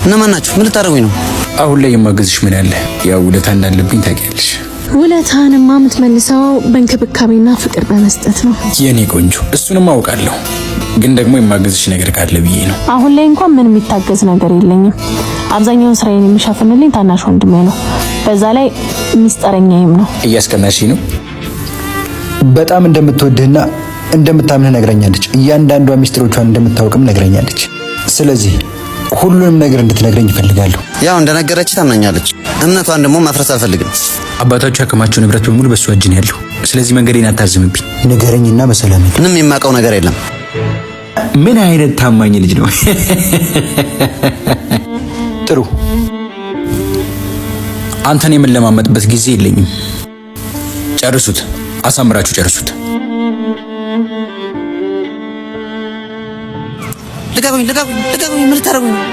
እነማን ናችሁ? ምን ልታረጉኝ ነው? አሁን ላይ የማገዝሽ ምን ያለ ያው ውለታ እንዳለብኝ ታውቂያለሽ። ውለታህንማ የምትመልሰው በእንክብካቤና ፍቅር በመስጠት ነው የኔ ቆንጆ። እሱንም አውቃለሁ፣ ግን ደግሞ የማገዝሽ ነገር ካለ ብዬ ነው። አሁን ላይ እንኳን ምንም የሚታገዝ ነገር የለኝም። አብዛኛውን ስራዬን የሚሸፍንልኝ ታናሽ ወንድሜ ነው። በዛ ላይ ሚስጥረኛዬም ነው። እያስቀናሽኝ ነው። በጣም እንደምትወድህና እንደምታምንህ ነግረኛለች። እያንዳንዷ ሚስጥሮቿን እንደምታውቅም ነግረኛለች። ስለዚህ ሁሉንም ነገር እንድትነግረኝ ይፈልጋለሁ። ያው እንደነገረች ታምናኛለች። እምነቷን ደግሞ ማፍረስ አልፈልግም። አባታችሁ ያከማቸው ንብረት በሙሉ በሱ እጅ ነው ያለው። ስለዚህ መንገዴን አታዝምብኝ። ንገረኝና በሰላም ምንም የማውቀው ነገር የለም። ምን አይነት ታማኝ ልጅ ነው? ጥሩ። አንተን የምንለማመጥበት ጊዜ የለኝም። ጨርሱት፣ አሳምራችሁ ጨርሱት። ልቀቁኝ! ምን ልታረጉኝ ነው?